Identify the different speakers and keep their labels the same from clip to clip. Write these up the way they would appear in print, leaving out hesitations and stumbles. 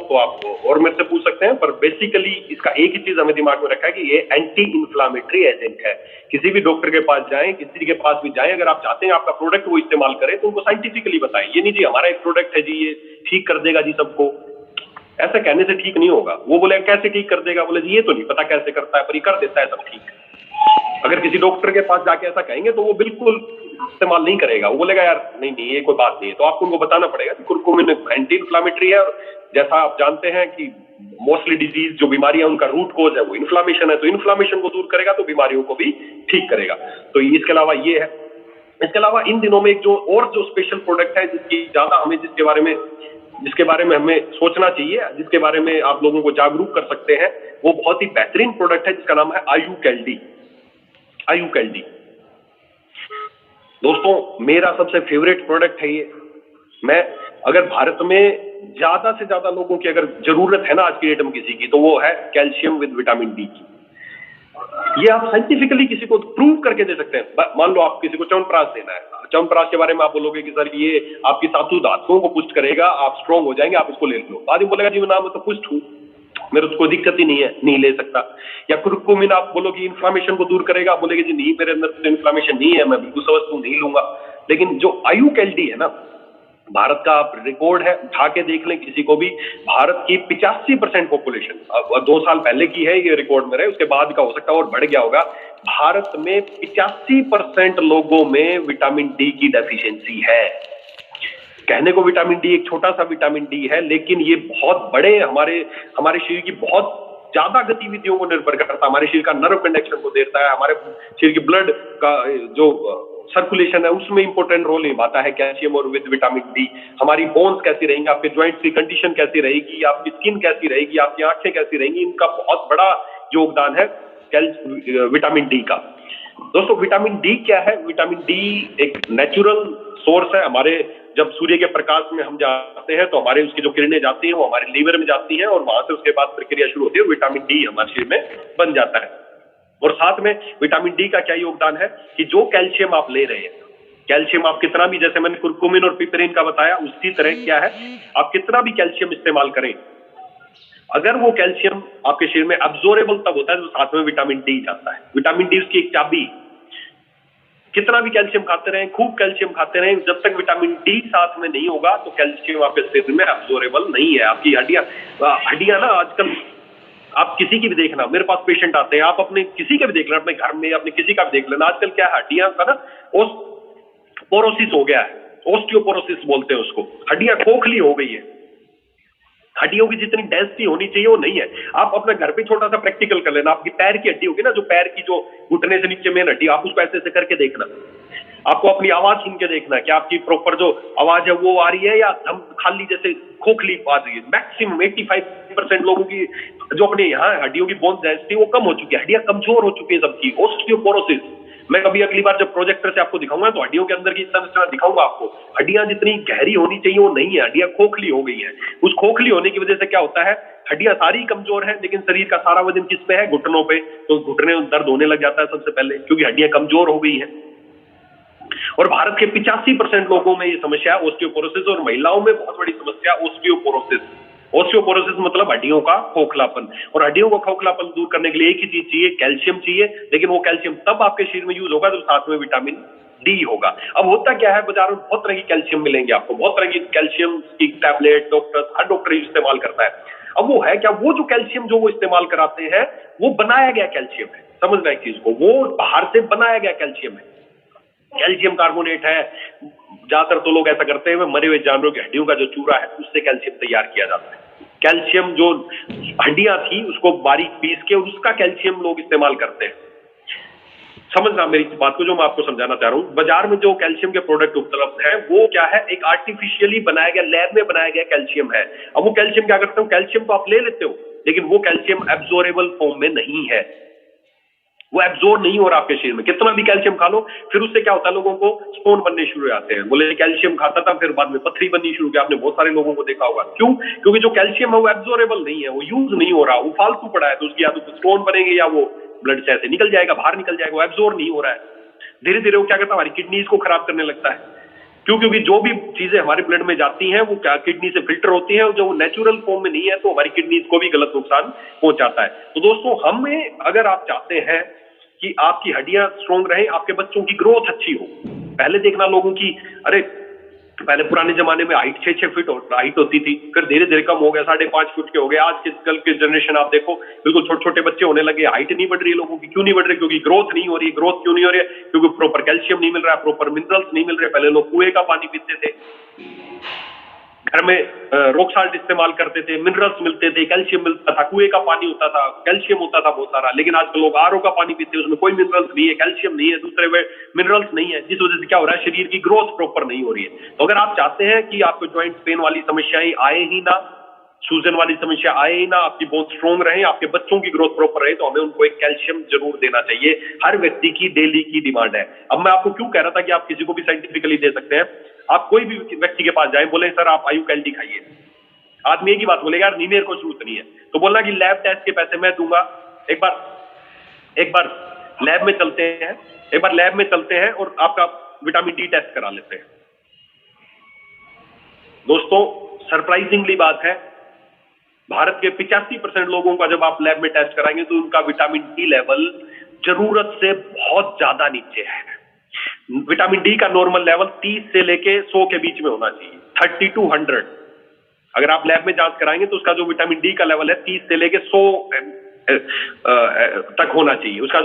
Speaker 1: तो आप और मेरे से पूछ सकते हैं, पर बेसिकली इसका एक ही चीज हमें दिमाग में रखा है कि ये एंटी इंफ्लामेटरी एजेंट है। किसी भी डॉक्टर के पास जाएं, किसी के पास भी जाएं, अगर आप चाहते हैं आपका प्रोडक्ट वो इस्तेमाल करें तो उनको साइंटिफिकली बताएं। ये नहीं जी हमारा एक प्रोडक्ट है जी ये ठीक कर देगा जी सबको, ऐसा कहने से ठीक नहीं होगा। वो बोले कैसे ठीक कर देगा, बोले जी ये तो नहीं पता कैसे करता है, पर ये कर देता है सब ठीक। अगर किसी डॉक्टर के पास जाके ऐसा कहेंगे तो वो बिल्कुल इस्तेमाल नहीं करेगा, वो बोलेगा यार नहीं नहीं ये कोई बात नहीं है। तो आपको उनको बताना पड़ेगा कि कुरकुमिन एंटी इंफ्लामेटरी है, और जैसा आप जानते हैं कि मोस्टली डिजीज जो बीमारियां उनका रूट कोज है वो इन्फ्लामेशन है, तो इन्फ्लामेशन को दूर करेगा तो बीमारियों को भी ठीक करेगा। तो इसके अलावा ये है। इसके अलावा इन दिनों में एक जो स्पेशल प्रोडक्ट है जिसकी ज्यादा हमें जिसके बारे में हमें सोचना चाहिए, जिसके बारे में आप लोगों को जागरूक कर सकते हैं, वो बहुत ही बेहतरीन प्रोडक्ट है जिसका नाम है आयुकैल्डी। आयुकैल्डी दोस्तों मेरा सबसे फेवरेट प्रोडक्ट है ये। मैं अगर भारत में ज्यादा से ज्यादा लोगों की अगर जरूरत है ना आज की डेट में किसी की, तो वो है कैल्शियम विद विटामिन डी की। ये आप साइंटिफिकली किसी को प्रूव करके दे सकते हैं। मान लो आप किसी को च्यवनप्राश देना है, च्यवनप्राश के बारे में आप बोलोगे कि सर ये आपकी सातु धातुओं को पुष्ट करेगा, आप स्ट्रॉन्ग हो जाएंगे, आप इसको ले लो। आदमी बोलेगा जी मैं तो पुष्ट हूं, मेरे उसको दिक्कत ही नहीं है, नहीं ले सकता। या कुरकुमिन आप बोलोगे इन्फ्लामेशन को दूर करेगा, आप बोलेगे जी नहीं मेरे अंदर तो इन्फ्लामेशन नहीं है, मैं बिल्कुल स्वस्थ हूं, नहीं लूंगा। लेकिन जो आयुकैल्डी है ना, भारत का आप रिकॉर्ड है, उठा के देख लें किसी को भी, भारत की 85% पॉपुलेशन 2 साल पहले की है ये रिकॉर्ड में रहे, उसके बाद का हो सकता है और बढ़ गया होगा। भारत में 85% लोगों में विटामिन डी की डेफिशिएंसी है। कहने को विटामिन डी एक छोटा सा विटामिन डी है, लेकिन ये बहुत बड़े हमारे शरीर की बहुत ज्यादा गतिविधियों को निर्भर करता है। हमारे शरीर का नर्व कंडक्शन को देता है, हमारे शरीर की ब्लड का जो सर्कुलेशन है उसमें इंपॉर्टेंट रोल निभाता है कैल्शियम और विद विटामिन डी। हमारी बोन्स कैसी रहेंगी, आपके ज्वाइंट्स की कंडीशन कैसी रहेगी, आपकी स्किन कैसी रहेगी, आपकी आंखें कैसी रहेंगी, इनका बहुत बड़ा योगदान है विटामिन डी का। दोस्तों विटामिन डी क्या है? विटामिन डी एक नेचुरल सोर्स है। हमारे जब सूर्य के प्रकाश में हम जाते हैं तो हमारे उसकी जो किरणें जाती हैं वो हमारे लीवर में जाती हैं, और वहां से उसके बाद प्रक्रिया शुरू होती है, विटामिन डी हमारे शरीर में बन जाता है। और साथ में विटामिन डी का क्या योगदान है कि जो कैल्शियम आप ले रहे हैं, कैल्शियम आप कितना भी, जैसे मैंने कुरकुमिन और पिपरिन का बताया, उसी तरह क्या है, आप कितना भी कैल्शियम इस्तेमाल करें, अगर वो कैल्शियम आपके शरीर में अब्जॉर्बेबल तब होता है तो साथ में विटामिन डी जाता है। विटामिन डी उसकी एक चाबी। कितना भी कैल्शियम खाते रहें, खूब कैल्शियम खाते रहें, जब तक विटामिन डी साथ में नहीं होगा तो कैल्शियम आपके शरीर में अब्जॉर्बेबल नहीं है। आपकी हड्डियां ना आजकल आप किसी की भी देखना, मेरे पास पेशेंट आते हैं, आप अपने किसी के भी देख लेना, अपने घर में अपने किसी का भी देख लेना, आजकल क्या है हड्डियां का ना ओस्टियोपोरोसिस हो गया है, ओस्टियोपोरोसिस बोलते हैं उसको। हड्डियां खोखली हो गई है, हड्डियों की जितनी डेंसिटी होनी चाहिए वो नहीं है। आप अपने घर पे छोटा सा प्रैक्टिकल कर लेना, आपकी पैर की हड्डी होगी ना, जो पैर की जो घुटने से नीचे मेन हड्डी, आप उसको ऐसे ऐसे करके देखना। आपको अपनी आवाज सुन के देखना कि आपकी प्रॉपर जो आवाज है वो आ रही है या हम खाली जैसे खोखली आ रही है। मैक्सिमम 85% लोगों की जो अपने यहाँ हड्डियों की बोन डेंसिटी वो कम हो चुकी है, हड्डियां कमजोर हो चुकी है सबकी, ओस्टियोपोरोसिस। मैं कभी अगली बार जब प्रोजेक्टर से आपको दिखाऊंगा तो हड्डियों के अंदर की संरचना दिखाऊंगा आपको। हड्डियां जितनी गहरी होनी चाहिए वो नहीं है, हड्डियां खोखली हो गई है। उस खोखली होने की वजह से क्या होता है, हड्डियां सारी कमजोर है, लेकिन शरीर का सारा वजन किस पे है, घुटनों पे। तो घुटने दर्द होने लग जाता है सबसे पहले, क्योंकि हड्डियां कमजोर हो गई है। और भारत के 85% लोगों में ये समस्या है ओस्टियोपोरोसिस, और महिलाओं में बहुत बड़ी समस्या ओस्टियोपोरोसिस। ओस्टियोपोरोसिस मतलब हड्डियों का खोखलापन, और हड्डियों का खोखलापन दूर करने के लिए एक ही चीज चाहिए, कैल्शियम चाहिए। लेकिन वो कैल्शियम तब आपके शरीर में यूज होगा जब साथ में विटामिन डी होगा। अब होता क्या है, बाजार में बहुत तरह की कैल्शियम मिलेंगे आपको, बहुत तरह की कैल्शियम की टैबलेट, हर डॉक्टर इस्तेमाल करता है। अब वो है क्या, वो जो कैल्शियम जो वो इस्तेमाल कराते हैं वो बनाया गया कैल्शियम है। समझना एक चीज को, वो बाहर से बनाया गया कैल्शियम है, कैल्शियम कार्बोनेट है। ज्यादातर तो लोग ऐसा करते हैं, मरे हुए जानवरों की हड्डियों का जो चूरा है उससे कैल्शियम तैयार किया जाता है। कैल्शियम जो हड्डियां थी उसको बारीक पीस के उसका कैल्शियम लोग इस्तेमाल करते हैं। समझना मेरी बात को, जो मैं आपको समझाना चाह रहा हूं। बाजार में जो कैल्शियम के प्रोडक्ट उपलब्ध हैं वो क्या है, एक आर्टिफिशियली बनाया गया, लैब में बनाया गया कैल्शियम है। अब वो कैल्शियम क्या करते हो, कैल्शियम तो आप ले लेते हो, लेकिन वो कैल्शियम एब्जॉर्बेबल फॉर्म में नहीं है, वो एब्जॉर्ब नहीं हो रहा आपके शरीर में। कितना भी कैल्शियम खा लो, फिर उससे क्या होता है, लोगों को स्टोन बनने शुरू हो जाते हैं। बोले कैल्शियम खाता था फिर बाद में पथरी बननी शुरू की, आपने बहुत सारे लोगों को देखा होगा। क्यों? क्योंकि जो कैल्शियम है वो एब्जॉर्बेबल नहीं है, वो यूज नहीं हो रहा, वो फालतू पड़ा है। तो उसकी या तो स्टोन बनेंगे या वो ब्लड से ऐसे निकल जाएगा, बाहर निकल जाएगा, वो एब्जॉर्ब नहीं हो रहा है। धीरे धीरे वो क्या करता है, हमारी किडनीज को खराब करने लगता है। क्यों? क्योंकि जो भी चीजें हमारे ब्लड में जाती हैं वो क्या किडनी से फिल्टर होती हैं, और जो नेचुरल फॉर्म में नहीं है तो हमारी किडनी को भी गलत नुकसान पहुंचाता है। तो दोस्तों, हमें अगर आप चाहते हैं कि आपकी हड्डियां स्ट्रोंग रहें, आपके बच्चों की ग्रोथ अच्छी हो, पहले देखना लोगों की, अरे पहले पुराने जमाने में हाइट 6-6 फीट हाइट होती थी, फिर धीरे धीरे कम हो गया, 5.5 फीट के हो गए। आज के कल के जनरेशन आप देखो, बिल्कुल छोटे छोटे बच्चे होने लगे, हाइट नहीं बढ़ रही है लोगों की। क्यों नहीं बढ़ रही? क्योंकि ग्रोथ नहीं हो रही। ग्रोथ क्यों नहीं हो रही है? क्योंकि प्रॉपर कैल्शियम नहीं मिल रहा है, प्रॉपर मिनरल्स नहीं मिल रहे। पहले लोग कुएं का पानी पीते थे, घर में रॉक साल्ट इस्तेमाल करते थे, मिनरल्स मिलते थे, कैल्शियम मिलता था, कुएं का पानी होता था, कैल्शियम होता था बहुत सारा। लेकिन आजकल लोग आरओ का पानी पीते हैं, उसमें कोई मिनरल्स नहीं है, कैल्शियम नहीं है, दूसरे मिनरल्स नहीं है, जिस वजह से क्या हो रहा है, शरीर की ग्रोथ प्रॉपर नहीं हो रही है। तो अगर आप चाहते हैं कि आपको ज्वाइंट पेन वाली समस्याएं आए ही ना, सूजन वाली समस्या आए ही ना, आपकी बहुत स्ट्रॉन्ग रहे, आपके बच्चों की ग्रोथ प्रॉपर रहे, तो हमें उनको एक कैल्शियम जरूर देना चाहिए। हर व्यक्ति की डेली की डिमांड है। अब मैं आपको क्यों कह रहा था कि आप किसी को भी साइंटिफिकली दे सकते हैं। आप कोई भी व्यक्ति के पास जाए, बोले सर आप आयुकैल्डी खाइए, आदमी एक ही बात बोलेगा, यार नहीं मेरे को जरूरत नहीं है। तो बोलना कि लैब टेस्ट के पैसे मैं दूंगा, एक बार लैब में चलते हैं, एक बार लैब में चलते हैं और आपका विटामिन डी टेस्ट करा लेते हैं। दोस्तों, सरप्राइजिंगली बात है, भारत के 85% लोगों का जब आप लैब में टेस्ट कराएंगे तो उनका विटामिन डी लेवल जरूरत से बहुत ज्यादा नीचे है। विटामिन डी का नॉर्मल लेवल 30 से लेके 100 के बीच में होना चाहिए, 30 to 100। अगर आप लैब में जांच कराएंगे तो उसका जो विटामिन डी का लेवल है 30 से लेके 100 तक होना चाहिए, उसका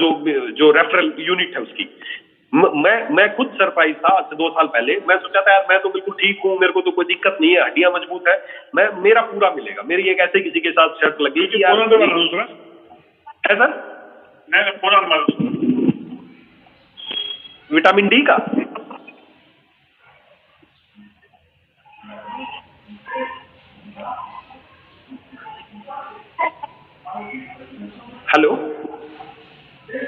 Speaker 1: जो रेफरल यूनिट है उसकी। मैं खुद सरप्राइज था आज से 2 साल पहले। मैं सोचा था यार मैं तो बिल्कुल ठीक हूँ, मेरे को तो कोई दिक्कत नहीं है, हड्डियां मजबूत है, मेरा पूरा मिलेगा। मेरी एक ऐसे किसी के साथ शर्त लगी कि यार है सर विटामिन डी का। हेलो,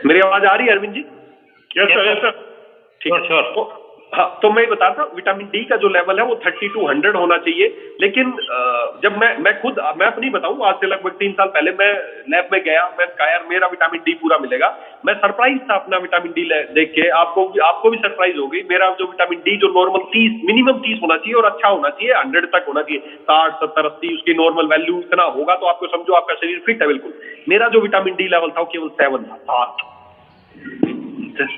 Speaker 1: मेरी आवाज आ रही है अरविंद जी?
Speaker 2: यस सर,
Speaker 1: ठीक है। हाँ, तो मैं बता था विटामिन डी का जो लेवल है वो 30 to 100 होना चाहिए। लेकिन जब मैं अपनी बताऊं, आज से लगभग 3 साल पहले मैं लैब में गया, मैं कहा यार मेरा विटामिन डी पूरा मिलेगा। मैं सरप्राइज था अपना विटामिन डी देख के, आपको भी सरप्राइज हो गई। मेरा जो विटामिन डी जो नॉर्मल 30 मिनिमम 30 होना चाहिए और अच्छा होना चाहिए, 100 तक होना चाहिए, 60 70 80 उसकी नॉर्मल वैल्यू इतना होगा तो आपको समझो आपका शरीर फिट है बिल्कुल। मेरा जो विटामिन डी लेवल था वो केवल 7 था,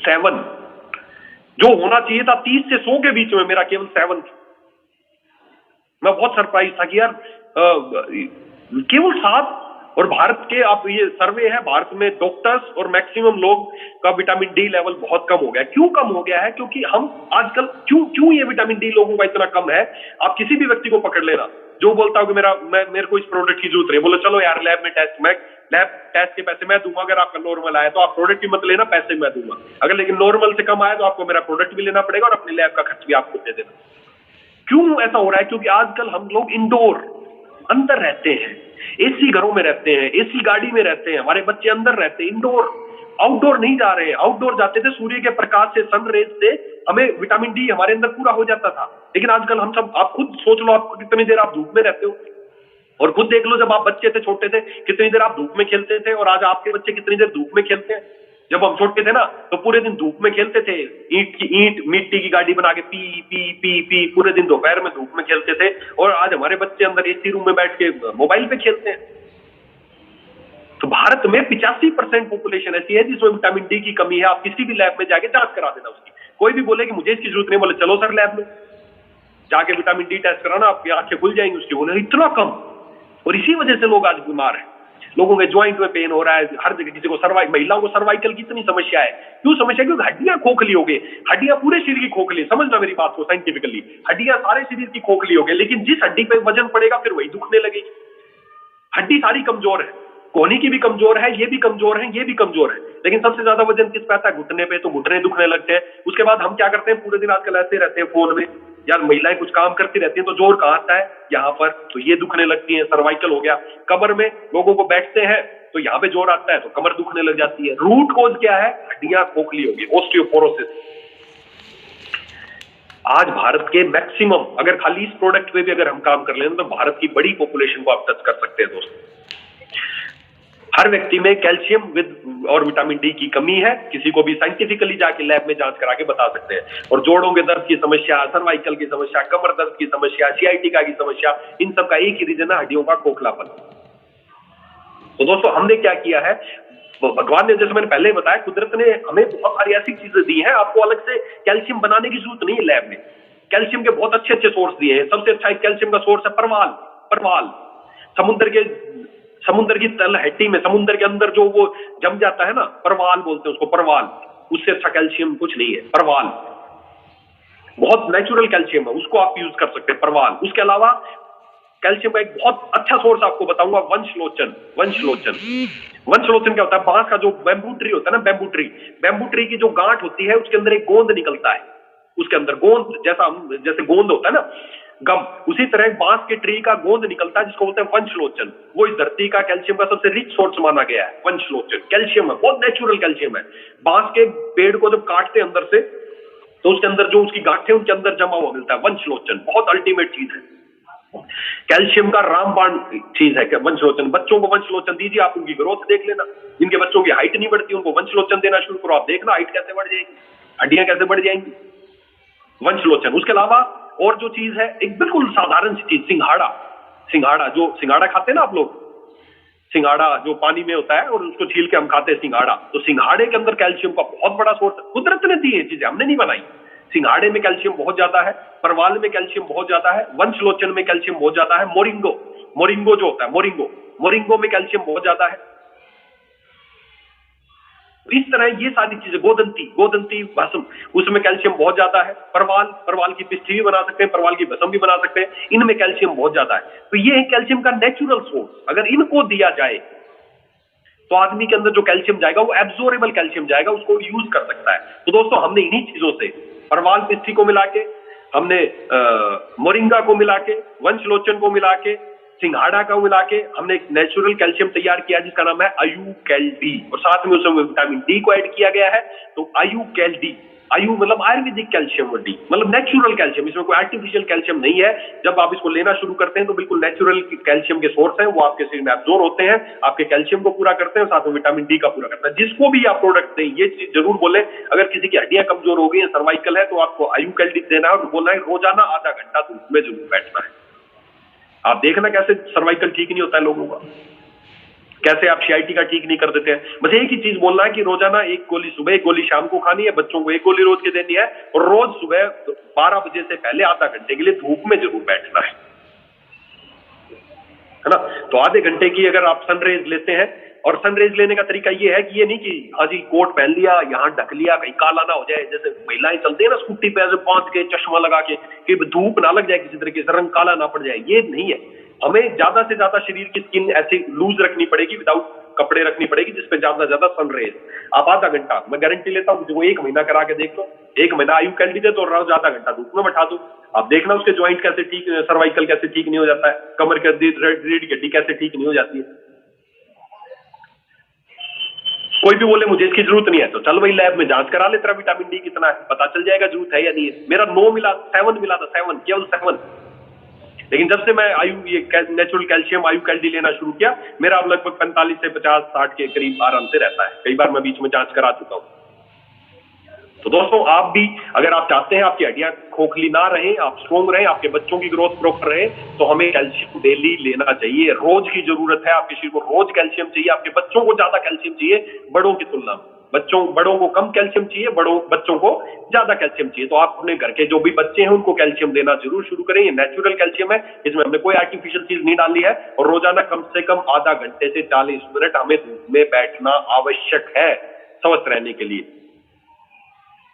Speaker 1: 7। जो होना चाहिए था 30 से 100 के बीच में, मेरा केवल 7 था। मैं बहुत सरप्राइज था कि यार केवल 7। और भारत के, आप ये सर्वे है, भारत में डॉक्टर्स और मैक्सिमम लोग का विटामिन डी लेवल बहुत कम हो गया। क्यों कम हो गया है? क्योंकि हम आजकल क्यों ये विटामिन डी लोगों का इतना कम है। आप किसी भी व्यक्ति को पकड़ लेना जो बोलता हूं कि मेरे को इस प्रोडक्ट की जरूरत नहीं, बोलो चलो यार लैब में टेस्ट, मैं लैब टेस्ट के पैसे मैं दूंगा। अगर आपका नॉर्मल आया तो आप प्रोडक्ट भी मत लेना, पैसे मैं दूंगा। अगर लेकिन नॉर्मल से कम आया तो आपको मेरा प्रोडक्ट भी लेना पड़ेगा और अपनी लैब का खर्च भी आपको दे देना। क्यों ऐसा हो रहा है? क्योंकि आजकल हम लोग इंडोर अंदर रहते हैं, एसी घरों में रहते हैं, एसी गाड़ी में रहते हैं, हमारे बच्चे अंदर रहते हैं, इंडोर, आउटडोर नहीं जा रहे हैं। आउटडोर जाते थे सूर्य के प्रकाश से, सन रेज से हमें विटामिन डी हमारे अंदर पूरा हो जाता था। लेकिन आजकल हम सब, आप खुद सोच लो, आप कितनी देर आप धूप में रहते हो, और खुद देख लो जब आप बच्चे थे, छोटे थे, कितनी देर आप धूप में खेलते थे, और आज आपके बच्चे कितनी देर धूप में खेलते हैं। जब हम छोटे थे ना तो पूरे दिन धूप में खेलते थे, ईंट मिट्टी की गाड़ी बना के पी पी पी पी पूरे दिन दोपहर में धूप में खेलते थे। और आज हमारे बच्चे अंदर एसी रूम में बैठ के मोबाइल पे खेलते हैं। तो भारत में 85% पॉपुलेशन ऐसी है जिसमें विटामिन डी की कमी है। आप किसी भी लैब में जाके जांच करा देना उसकी। कोई भी बोले कि मुझे इसकी जरूरत नहीं, बोले चलो सर लैब में जाके विटामिन डी टेस्ट कराना, आपकी आंखें खुल जाएंगी उसकी। बोले इतना कम, और इसी वजह से लोग आज बीमार हैं। लोगों के ज्वाइंट में पेन हो रहा है हर जगह, किसी को महिलाओं को सर्वाइकल की इतनी समस्या है। क्यों समस्या? क्योंकि हड्डियां खोखली हो गई। हड्डियां पूरे शरीर की खोखली, समझना मेरी बात को साइंटिफिकली, हड्डियां सारे शरीर की खोखली हो गई। लेकिन जिस हड्डी पे वजन पड़ेगा फिर वही दुखने लगेगी। हड्डी सारी कमजोर है, कोहनी की भी कमजोर है, ये भी कमजोर है, ये भी कमजोर है। लेकिन सबसे ज्यादा वजन किस पे आता है? घुटने पे। तो घुटने दुखने लगते हैं। उसके बाद हम क्या करते हैं, पूरे दिन आजकल ऐसे रहते हैं फोन में। यार महिलाएं कुछ काम करती रहती हैं तो जोर कहां आता है? यहाँ पर। तो ये दुखने लगती है, सर्वाइकल हो गया। कमर में लोगों को बैठते हैं तो यहाँ पे जोर आता है तो कमर दुखने लग जाती है। रूट कॉज क्या है? हड्डियां खोखली होगी, ऑस्टियोपोरोसिस। आज भारत के मैक्सिमम, अगर खाली इस प्रोडक्ट पे भी अगर हम काम कर लें तो भारत की बड़ी पॉपुलेशन को आप टच कर सकते हैं दोस्तों। हर व्यक्ति में कैल्शियम विद और विटामिन डी की कमी है, किसी को भी साइंटिफिकली जाके लैब में जांच करा के बता सकते हैं। और जोड़ों के दर्द की समस्या, सर्वाइकल की समस्या, कमर दर्द की समस्या, सियाटिका की समस्या, इन सब का एक ही रीजन है, हड्डियों का खोखलापन। तो दोस्तों हमने क्या किया है, भगवान ने, जैसे मैंने पहले बताया, कुदरत ने हमें बहुत सारी ऐसी चीजें दी हैं, आपको अलग से कैल्शियम बनाने की जरूरत नहीं है लैब में। कैल्शियम के बहुत अच्छे अच्छे सोर्स दिए हैं। सबसे अच्छा कैल्शियम का सोर्स है परवाल। परवाल समुद्र की तलहटी में, समुद्र के अंदर जो वो जम जाता है ना, परवाल बोलते हैं उसको, परवाल। उससे अच्छा कैल्शियम कुछ नहीं है। परवाल बहुत नेचुरल कैल्शियम है, उसको आप यूज कर सकते हैं, परवाल। उसके अलावा कैल्शियम का एक बहुत अच्छा सोर्स आपको बताऊंगा, वंशलोचन। वंशलोचन क्या होता है, बांस का जो बैम्बू ट्री होता है ना, बैम्बू ट्री की जो गांठ होती है, उसके अंदर एक गोंद निकलता है। उसके अंदर गोंद जैसे गोंद होता है ना, गम, उसी तरह बांस के ट्री का गोंद निकलता है, जिसको बोलते हैं वंशलोचन। वो इस धरती का कैल्शियम का सबसे रिच सोर्स माना गया है। वंशलोचन कैल्शियम है, बहुत नेचुरल कैल्शियम है। बांस के पेड़ को जब काटते हैं अंदर से, तो उसके अंदर जो उसकी गांठें, उनके अंदर जमा हुआ मिलता है वंशलोचन। बहुत अल्टीमेट चीज है, कैल्शियम का रामबाण चीज है वंशलोचन। बच्चों को वंशलोचन दीजिए, आप उनकी ग्रोथ देख लेना। जिनके बच्चों की हाइट नहीं बढ़ती, उनको वंशलोचन देना शुरू करो, आप देखना हाइट कैसे बढ़ जाएगी, हड्डियां कैसे बढ़ जाएंगी। वंशलोचन। उसके अलावा और जो चीज है, एक बिल्कुल साधारण सी चीज, सिंघाड़ा जो सिंघाड़ा खाते हैं ना आप लोग, सिंघाड़ा जो पानी में होता है और उसको छील के हम खाते हैं सिंघाड़ा, तो सिंघाड़े के अंदर कैल्शियम का बहुत बड़ा सोर्स है। कुदरत ने दी है चीजें, हमने नहीं बनाई। सिंघाड़े में कैल्शियम बहुत ज्यादा है, परवाल में कैल्शियम बहुत ज्यादा है, वंशलोचन में कैल्शियम बहुत ज्यादा है, मोरिंगो जो होता है, मोरिंगो में कैल्शियम बहुत ज्यादा है। इस तरह ये सारी चीजें, गोदंती भस्म, उसमें कैल्शियम बहुत ज्यादा है। परवाल की पिष्ठी भी बना सकते हैं, परवाल की भस्म भी बना सकते हैं, इनमें कैल्शियम बहुत ज्यादा है। तो ये है कैल्शियम का नेचुरल सोर्स। अगर इनको दिया जाए तो आदमी के अंदर जो कैल्शियम जाएगा वो एब्जॉर्बेबल कैल्शियम जाएगा, उसको यूज कर सकता है। तो दोस्तों हमने इन्हीं चीजों से, परवाल पिष्ठी को मिला के, हमने मोरिंगा को मिला के, वंशलोचन को मिला के, सिंघाड़ा का मिला के, हमने एक नेचुरल कैल्शियम तैयार किया जिसका नाम है आयुकैल-डी, और साथ में उसमें विटामिन डी को ऐड किया गया है। तो आयुकैल-डी, आयु मतलब आयुर्वेदिक कैल्शियम, और डी मतलब नेचुरल कैल्शियम, इसमें कोई आर्टिफिशियल कैल्शियम नहीं है। जब आप इसको लेना शुरू करते हैं तो बिल्कुल नेचुरल कैल्शियम के सोर्स हैं, वो आपके शरीर में एब्जॉर्ब होते हैं, आपके कैल्शियम को पूरा करते हैं, साथ में विटामिन डी का पूरा करता है। जिसको भी आप प्रोडक्ट दें, ये चीज जरूर बोले, अगर किसी की हड्डियां कमजोर हो गई है, सर्वाइकल है, तो आपको आयुकैल-डी देना है और बोलना है रोजाना आधा घंटा धूप में जरूर बैठना है। आप देखना कैसे सर्वाइकल ठीक नहीं होता है लोगों का, कैसे आप सियाटिका ठीक नहीं कर देते हैं। बस एक ही चीज बोलना है कि रोजाना एक गोली सुबह, एक गोली शाम को खानी है, बच्चों को एक गोली रोज के देनी है, और रोज सुबह 12 बजे से पहले आधा घंटे के लिए धूप में जरूर बैठना है ना। तो आधे घंटे की अगर आप सनरेज लेते हैं, और सनरेज लेने का तरीका ये है कि ये नहीं कि हाँ जी कोट पहन लिया, यहाँ ढक लिया, कहीं काला ना हो जाए, जैसे महिलाएं चलती है ना स्कूटी पे ऐसे बांध के, चश्मा लगा के, कि धूप ना लग जाए, किसी तरीके से रंग काला ना पड़ जाए, ये नहीं है। हमें ज्यादा से ज्यादा शरीर की स्किन ऐसी लूज रखनी पड़ेगी, विदाउट कपड़े रखनी पड़ेगी, जिसपे ज्यादा सनरेज। आप आधा घंटा, मैं गारंटी लेता हूँ, वो 1 महीना करा के देख लो, 1 महीना आयुकैल-डी दे तो रोज आधा घंटा धूप में बैठा दो, आप देखना उसके ज्वाइंट कैसे ठीक, सर्वाइकल कैसे ठीक नहीं हो जाता है, कमर की रीढ़ की हड्डी कैसे ठीक नहीं हो जाती है। कोई भी बोले मुझे इसकी जरूरत नहीं है, तो चल भाई लैब में जांच करा ले, तेरा विटामिन डी कितना है, पता चल जाएगा जरूरत है या नहीं है। मेरा 9 मिला, 7 मिला था, 7, केवल 7। लेकिन जब से मैं ये नेचुरल कैल्शियम आयुकैल-डी लेना शुरू किया, मेरा अब लगभग 45 से 50-60 के करीब आराम से रहता है। कई बार मैं बीच में जांच करा चुका हूं। तो दोस्तों आप भी, अगर आप चाहते हैं आपकी हड्डियां खोखली ना रहे, आप स्ट्रॉन्ग रहें, आपके बच्चों की ग्रोथ प्रॉपर रहे, तो हमें कैल्शियम डेली लेना चाहिए। रोज की जरूरत है, आपके शरीर को रोज कैल्शियम चाहिए। आपके बच्चों को ज्यादा कैल्शियम चाहिए बड़ों की तुलना में, बड़ों को कम कैल्शियम चाहिए, बच्चों को ज्यादा कैल्शियम चाहिए। तो आप अपने घर के जो भी बच्चे हैं उनको कैल्शियम देना जरूर शुरू करें। ये नेचुरल कैल्शियम है, इसमें हमने कोई आर्टिफिशियल चीज नहीं डाली है, और रोजाना कम से कम आधा घंटे से 40 मिनट हमें धूप में बैठना आवश्यक है स्वस्थ रहने के लिए।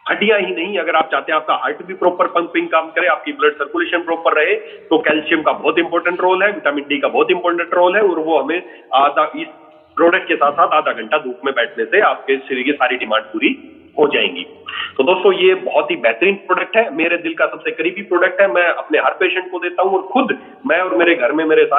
Speaker 1: हड्डियां ही नहीं, अगर आप चाहते हैं आपका हार्ट भी प्रॉपर पंपिंग काम करे, आपकी ब्लड सर्कुलेशन प्रॉपर रहे, तो कैल्शियम का बहुत इंपॉर्टेंट रोल है, विटामिन डी का बहुत इंपॉर्टेंट रोल है, और वो हमें इस प्रोडक्ट के साथ साथ आधा घंटा धूप में बैठने से आपके शरीर की सारी डिमांड पूरी हो जाएंगी। तो दोस्तों ये बहुत ही बेहतरीन प्रोडक्ट है, मेरे दिल का सबसे करीबी प्रोडक्ट है। मैं अपने हर पेशेंट को देता हूं, और खुद मैं और मेरे घर में मेरे साथ